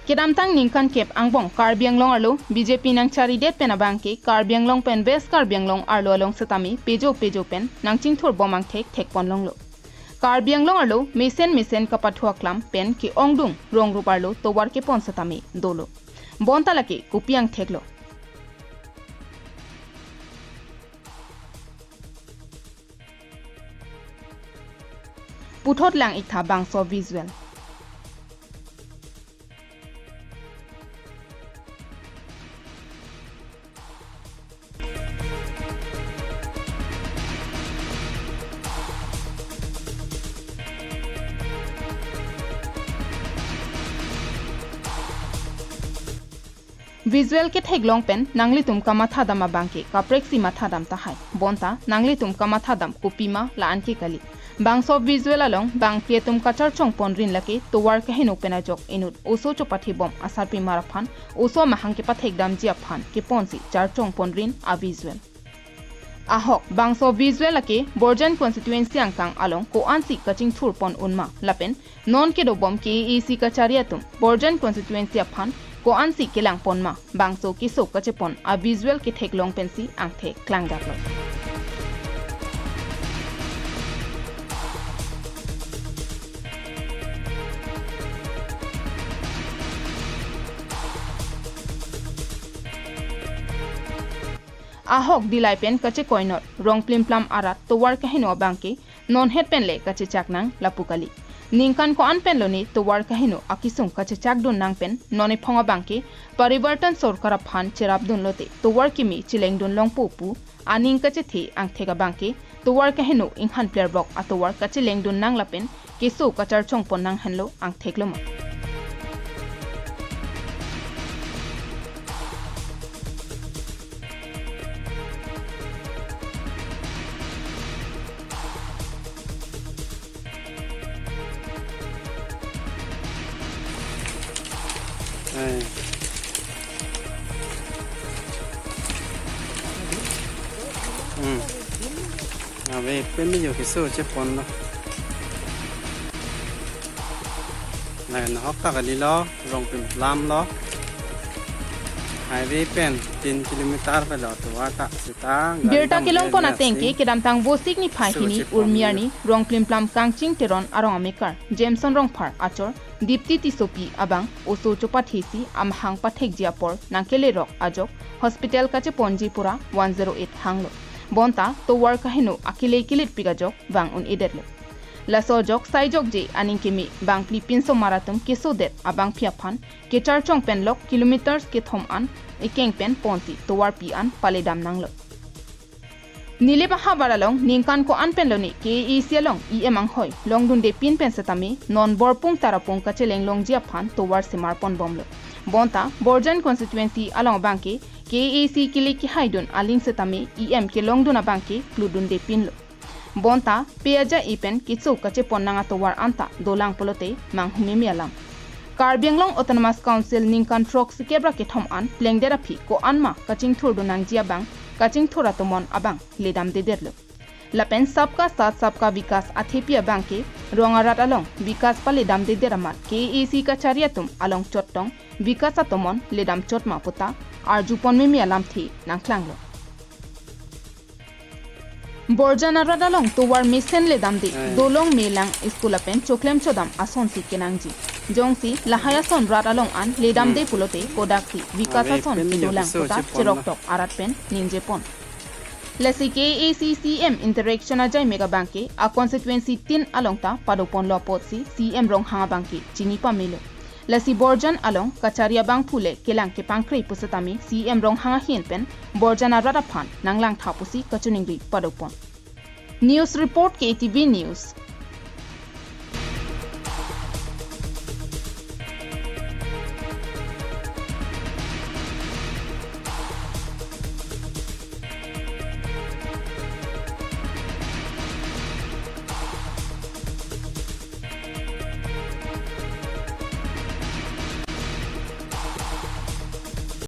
Kedam tang ningkan kep angbong karbiang long arlo BJP nang cari det pen abangke karbiang long pen best karbiang long arlo along setami pejo pen nang kachingthur bom angthek thek pon long lo. Karbiang long arlo mesen kapathua klam pen ke ongdung rong ruparlo towar ke pon setami dolo. Bontalake kupiang thek lo. Puthot lang ikha bangso visual. Visual ke thek long pen nangli tum kamatha dam abangke kapreksi matha dam tahai bonta nangli tum kamatha dam kupima la anke kali bangso visual along bang pietum kachar chong ponrin lake towar ka henu pena jok inut oso chopathi bom asarpi maraphan oso mahang ke pathek dam ji aphan ke ponsi char chong ponrin a visual ahok bangso visual lake borjan constituency angkang along ko ansi kachingthur pon unma lapen non ke do bom ke ec kachariatum borjan constituency aphan ko ansi kelang ponma bangso kiso kachepon a visual ke thek long pensi angthek klang daklo ahok dilai pen kache koinot rong plim plam arat towar kahino bangke non het pen le kache chaknang lapukali Ningkan ko an pen loni towar kahino akisung kache chakdun nang pen none phonga bangke parivartan sorkara phan cherabdun lote towar kimi chilengdun longpopu aning kache the angthega bangke towar kahino inghan player block atowar kache lengdun nang lapen keso kachar chongpon nang hanlo angthekloma Về bên bây giờ cái sơ chế pon đó này nó hấp tắc ở đi lo rong pin lam lo hai về pen 3 km phải lo tua ta sita birta kilong pon atengke kedam tang bosik ni phahini urmiarni rong plim plam kangching teron arong amekar jameson rong phar achor dipti tisopi abang oso chopathesi amhang pathek jiapor nangkele rok ajok hospital kache ponjipura 108 hanglo bonta towar kahino akile kilit pigajok bang un iderle laso jok sai jok je aning kimi bang pli pinso maratum keso det abang phiaphan ke char chong pen lok kilometers ke thom an ekeng pen ponti towar pi an paledam nanglo nile baha baralong ningkan ko an pen loni ke isialong emang hoi longdun de pin pen satami non borpung tarapung kacheleng longjia phan towar semar pon bomlo bonta borjan constituency along banke KAC kiliki haidun aling setami EM ke longduna banke kludun de pinlo bonta peaja ipen kitso kache ponnanga towar anta dolang polote manghumi mialam Karbiang Long Autonomous Council ningkan trok sikebra ke thom an plengdera phi ko anma kachingthur dunang jia bang kachingthura tomon abang ledam de derlo lapen sabka sat sabka vikas athepia banke rongarat along vikas pale dam de deramat KAC kachariatum along chottong vikasa tomon ledam chotma puta arjupon memi alam thi nangklanglo borjana radalong towar misen ledam de dolong melang school apen choklem chodam ason si kenangji jongsi lahaya son radalong an ledam de pulote kodakti vikasa son dolang puta chiroktok arat pen ninjepon Lesi KACCM interaction ajay mega banke a constituency tin alongta padopon lopotsi CM rong hanga banke chinipa milo Lasi borjan along kacharia bang phule kelang ke pangkrei pusatami CM rong hanga hienpen borjana radaphan nanglang thapusi kachuningri padopon News report KTV News